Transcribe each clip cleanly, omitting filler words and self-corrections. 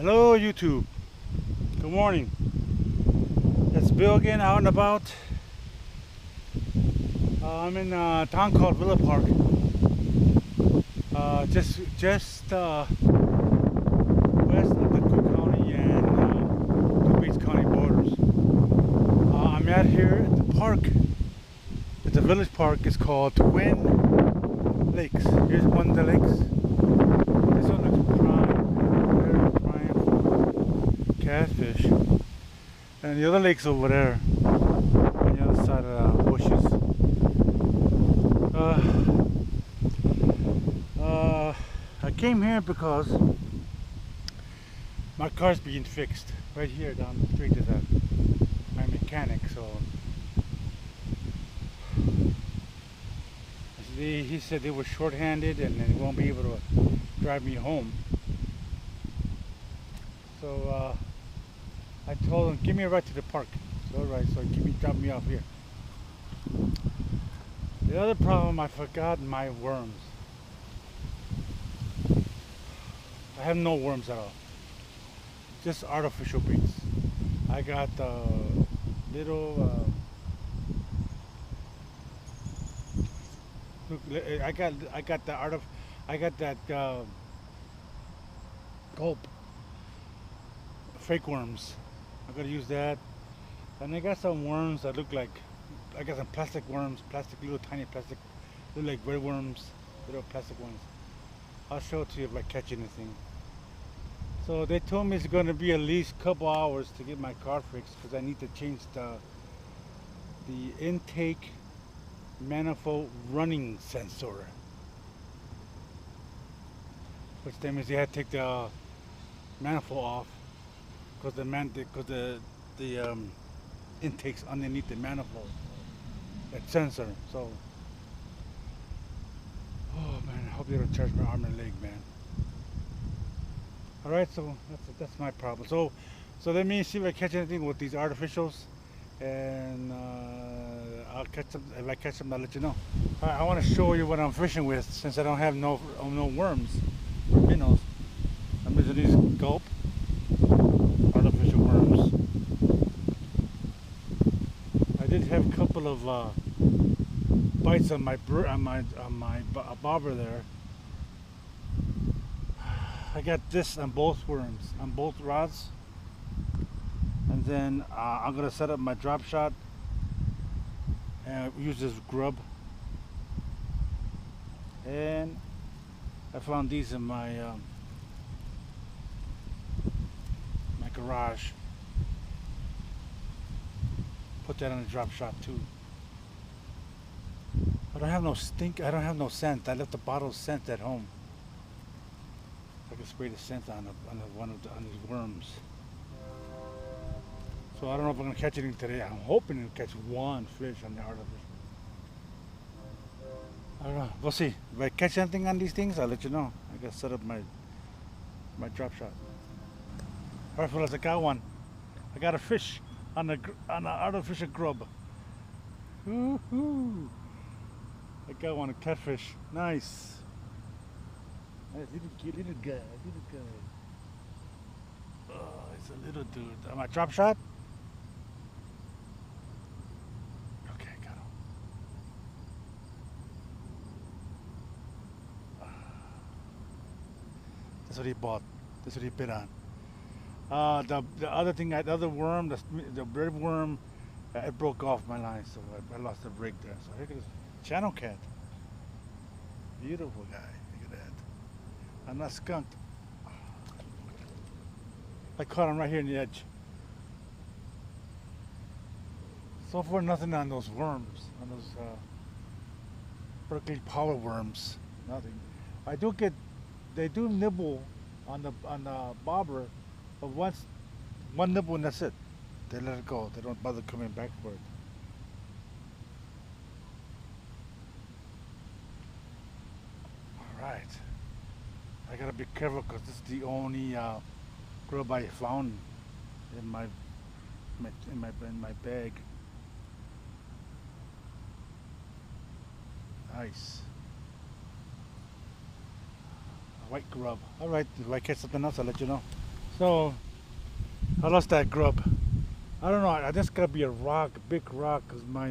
Hello YouTube. Good morning. It's Bill again, out and about. I'm in a town called Villa Park. Just west of the Cook County and DuPage County borders. I'm out here at the park. It's a village park. It's called Twin Lakes. Here's one of the lakes. This one looks prime, very prime for catfish. And the other lake's over there, on the other side of the bushes. I came here because my car's being fixed. Right here down the street is my mechanic. So he said they were short-handed and they won't be able to drive me home. So I told him, give me a ride to the park. So alright, so drop me off here. The other problem, I forgot my worms. I have no worms at all. Just artificial baits. I got little I got that gulp fake worms. I'm gonna use that. And I got some worms that look like, I got some plastic worms, little tiny plastic, look like red worms, little plastic ones. I'll show it to you if I catch anything. So they told me it's gonna be at least a couple hours to get my car fixed because I need to change the intake manifold running sensor. Which that means you have to take the manifold off because the intake's underneath the manifold, that sensor. So, oh man, I hope they don't charge my arm and leg, man. All right, so that's my problem. So let me see if I catch anything with these artificials, and I'll catch them. If I catch them, I'll let you know. All right, I want to show you what I'm fishing with since I don't have no worms or minnows. I'm using these gulp artificial worms. I did have a couple of bites on my bobber there. I got this on both worms, on both rods, and then I'm gonna set up my drop shot and use this grub. And I found these in my my garage. Put that on the drop shot too. I don't have no scent. I left the bottle of scent at home. I can spray the scent on these worms. So I don't know if I'm gonna catch anything today. I'm hoping to catch one fish on the artificial. I don't know. We'll see. If I catch anything on these things, I'll let you know. I gotta set up my drop shot. All right, fellas, I got one. I got a fish on an artificial grub. Woohoo! I got one, a catfish. Nice. Little guy. Oh, it's a little dude. My drop shot? Okay, got him. That's what he bought. That's what he bid on. The other thing, the other worm, the red worm, it broke off my line, so I lost the rig there. So here goes channel cat. Beautiful guy. Look at that. I'm not skunked. I caught him right here in the edge. So far, nothing on those worms, on those Berkeley power worms. Nothing. They do nibble on the bobber, but one nibble and that's it. They let it go. They don't bother coming back for it. All right. I gotta be careful because this is the only grub I found in my bag. Nice. A white grub. All right. If I catch something else, I'll let you know. So I lost that grub. I don't know. I just gotta be a rock, a big rock, cause my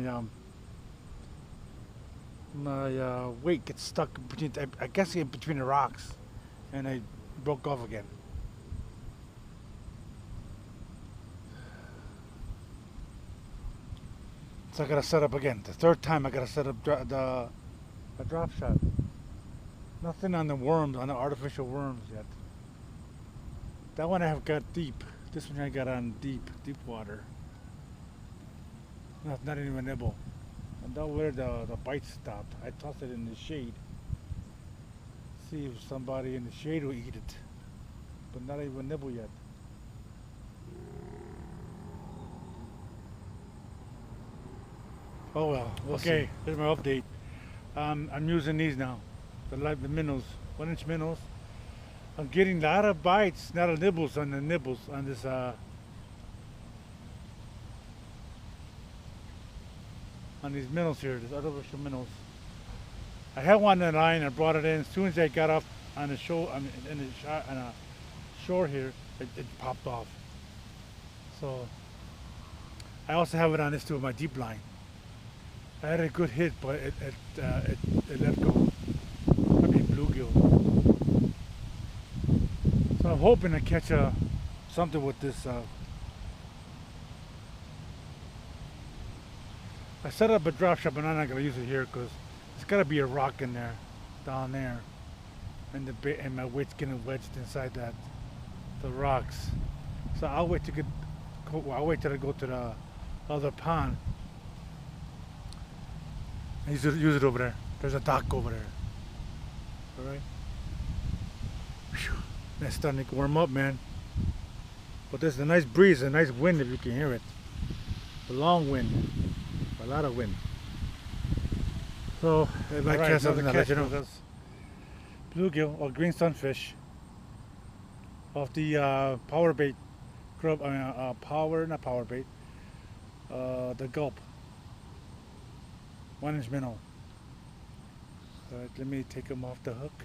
weight gets stuck between. I guess in between the rocks, and I broke off again. So I gotta set up again. The third time I gotta set up a drop shot. Nothing on the worms, on the artificial worms yet. That one I have got deep. This one I got on deep water. Not even a nibble. And that where the bite stopped. I tossed it in the shade. See if somebody in the shade will eat it. But not even a nibble yet. Oh well. Okay, here's my update. I'm using these now. The minnows, 1-inch minnows. I'm getting a lot of bites, not a nibbles on the nibbles on this on these minnows here, these artificial minnows. I had one in the line. I brought it in. As soon as I got off on the shore, on a shore here, it popped off. So I also have it on this too, my deep line. I had a good hit, but it let go. I mean bluegill. So I'm hoping to catch something with this. I set up a drop shot, but I'm not gonna use it here because it's gotta be a rock in there, down there, and my weight's getting wedged inside the rocks. So I'll wait to I'll wait till I go to the other pond. Use it over there. There's a dock over there. All right. Whew. It's starting to warm up, man. But there's a nice breeze, a nice wind if you can hear it. A long wind, a lot of wind. So if I catch something, I'll let you know. Bluegill or green sunfish off the power bait grub. Not power bait. The gulp. 1-inch minnow. Alright, let me take them off the hook.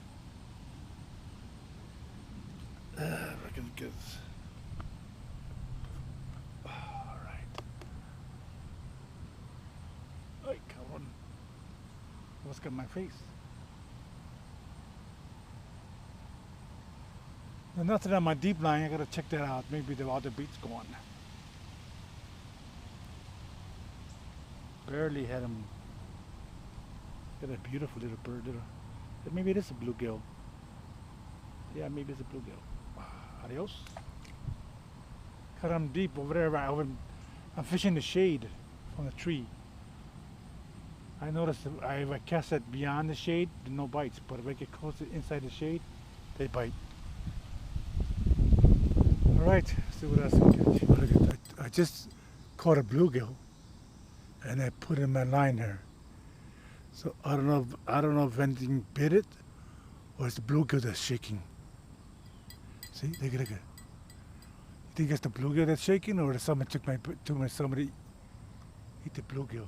If I can get. Alright. Ay, cabrón. What's got my face? There's nothing on my deep line. I gotta check that out. Maybe the other beat's gone. Barely had him. Got a beautiful little bird. Maybe it is a bluegill. Yeah, maybe it's a bluegill. Adios. Cause I'm deep over there. I'm fishing the shade from the tree. I noticed if I cast it beyond the shade, there's no bites. But if I get closer inside the shade, they bite. All right, see what else I can catch. I just caught a bluegill, and I put it in my line here. So I don't know if anything bit it, or it's the bluegill that's shaking. See, look at. You think it's the bluegill that's shaking, or somebody somebody eat the bluegill?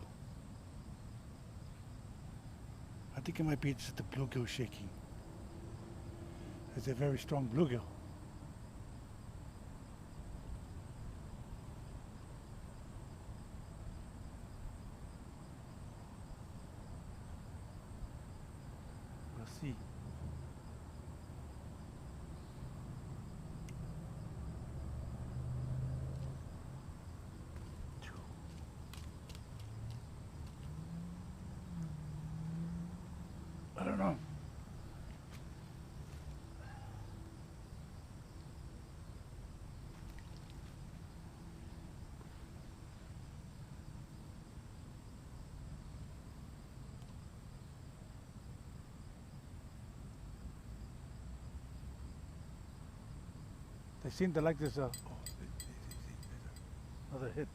I think it might be just the bluegill shaking. It's a very strong bluegill. We'll see. I don't know. They seem to like this. Another hit.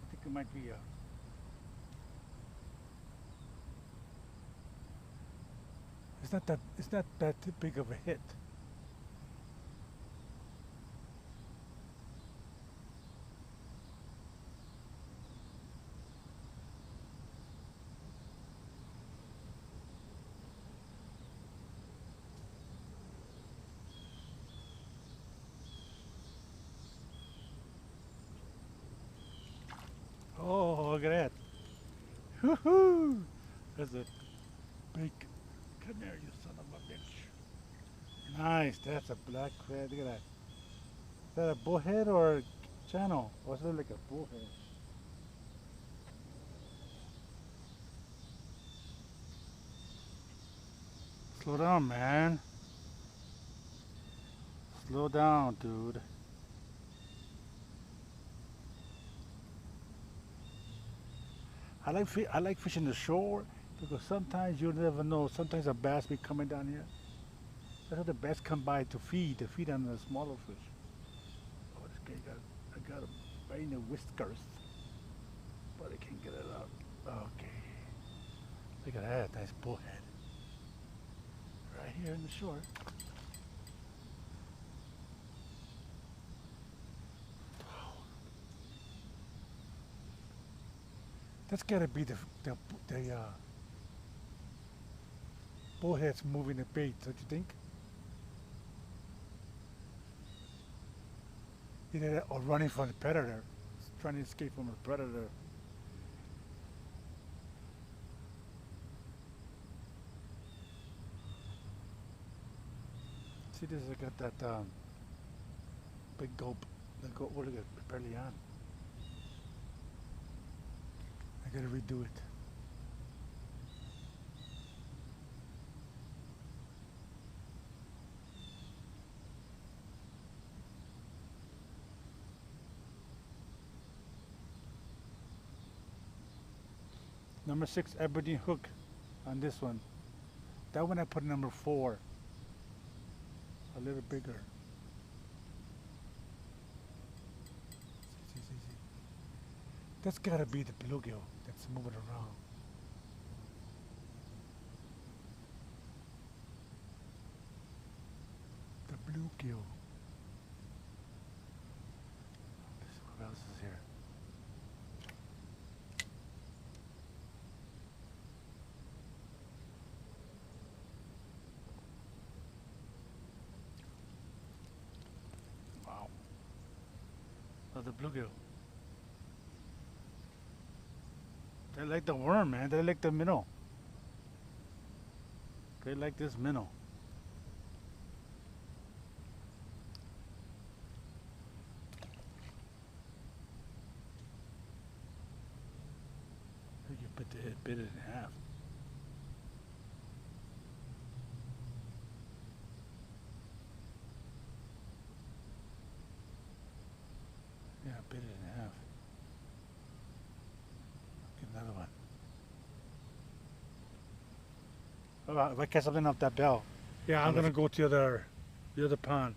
I think it might be It's not that big of a hit. Woohoo! There's a big. Come here, you son of a bitch. Nice. That's a black red. Look at that. Is that a bullhead or a channel? Or is it like a bullhead? Slow down, man. Slow down, dude. I like fishing the shore because sometimes you never know. Sometimes a bass be coming down here. That's how the bass come by to feed on the smaller fish. Oh, this guy I got him right in the whiskers, but I can't get it out. Okay, look at that, nice bullhead right here in the shore. That's gotta be the bullhead's moving the bait, don't you think? Either that or running from the predator, trying to escape from a predator. See this, I got that big gulp. The gulp, oh look at it, barely on. I gotta redo it. Number 6 Aberdeen hook on this one. That one I put number 4, a little bigger. See. That's gotta be the bluegill that's moving around. The bluegill. What else is here? Wow. Oh, the bluegill. They like the worm, man. They like the minnow. They like this minnow. You can put the head, bit it in half. Yeah, bit it in half. Get another one. Oh, if I catch something off that bell, yeah, I'm gonna go to the other pond.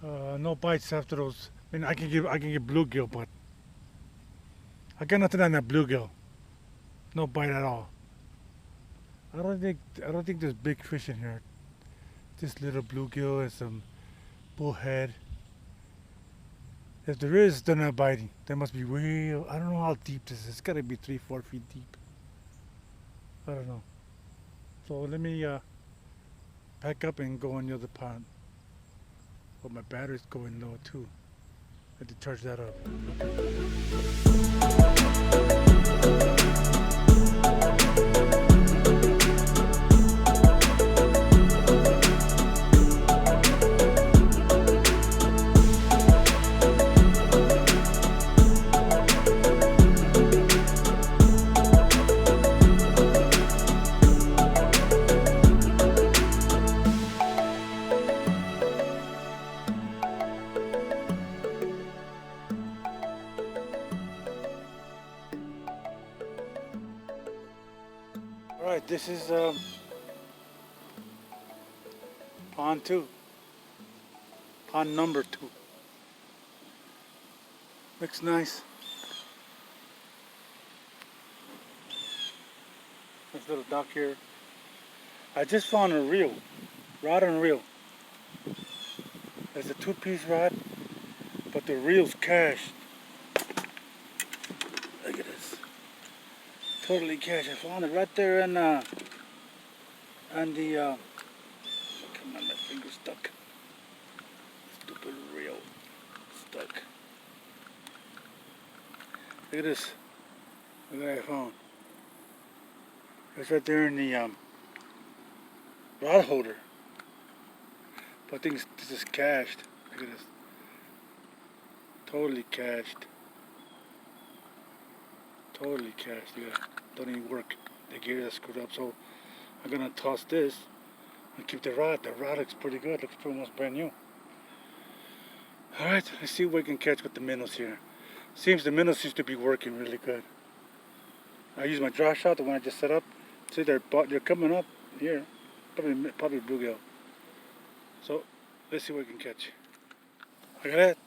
No bites after those. I mean, I can get bluegill, but I got nothing on that bluegill. No bite at all. I don't think there's big fish in here. Just little bluegill and some bullhead. If there is, they're not biting. They must be way. I don't know how deep this is. It's gotta be 3, 4 feet deep. I don't know. So let me pack up and go on the other pond. But my battery's going low too. I had to charge that up. Alright, this is pond 2. Pond number 2. Looks nice. This little dock here. I just found a reel. Rod and reel. There's a 2-piece rod, but the reel's cashed. Look at this. Totally cash. I found it right there on the come on, my finger's stuck. Stupid reel. Stuck. Look at this. Look at that phone. It's right there in the rod holder. But I think this is cached. Look at this. Totally cached. Totally cached. Look at that. Don't even work. The gear is screwed up. So I'm gonna toss this and keep the rod. The rod looks pretty good. Looks pretty almost brand new. Alright, let's see what we can catch with the minnows here. Seems the minnows seems to be working really good. I use my draw shot, the one I just set up. See, they're coming up here. Probably bluegill. So let's see what we can catch. Look at that.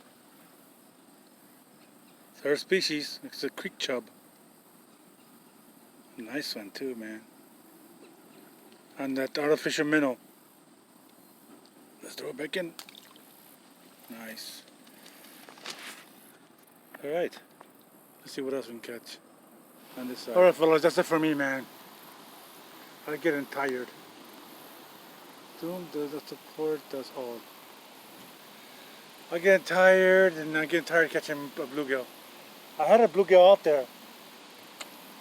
Third species. It's a creek chub. Nice one too, man. And that artificial minnow. Let's throw it back in. Nice. Alright. Let's see what else we can catch on this side. Alright fellas, that's it for me, man. I'm getting tired. Doom does the support, does all. I'm getting tired and I'm getting tired of catching a bluegill. I had a bluegill out there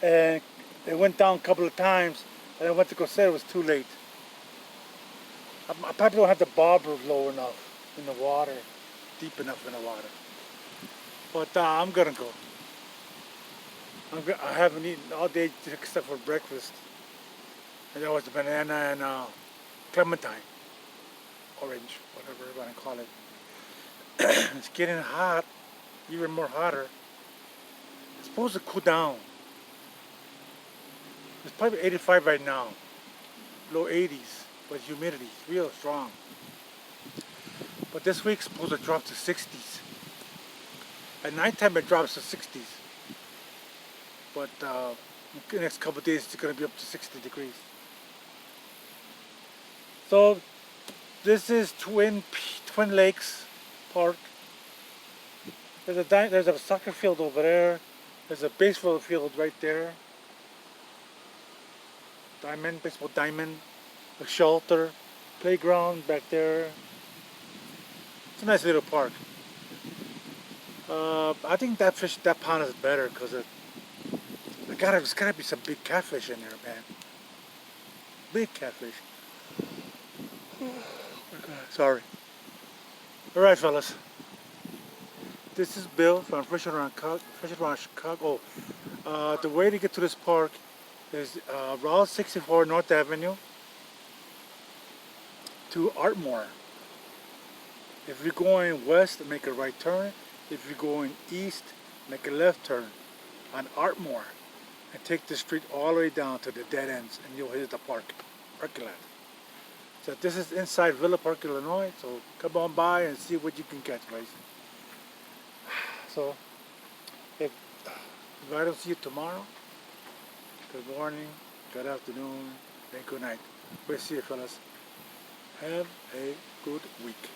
and it went down a couple of times and I went to go set it, was too late. I probably don't have the bobber low enough in the water, deep enough in the water. But I'm gonna go. I haven't eaten all day except for breakfast. And that was a banana and clementine, orange, whatever you want to call it. It's getting hot, even more hotter. It's supposed to cool down. It's probably 85 right now, low 80s, but humidity is real strong. But this week's supposed to drop to 60s. At nighttime it drops to 60s. But the next couple of days it's going to be up to 60 degrees. So this is Twin Lakes Park. There's a soccer field over there. There's a baseball field right there. Baseball diamond, a shelter, playground back there. It's a nice little park. I think that pond is better because there's gotta be some big catfish in there, man. Big catfish. Oh my God, sorry. All right, fellas. This is Bill from Fishing Around Chicago. The way to get to this park is Route 64 North Avenue to Artmore. If you're going west, make a right turn. If you're going east, make a left turn on Artmore and take the street all the way down to the dead ends and you'll hit the parking lot. So this is inside Villa Park, Illinois, so come on by and see what you can catch, guys. So if I don't see you tomorrow, good morning, good afternoon, and good night. We'll see you fellas. Have a good week.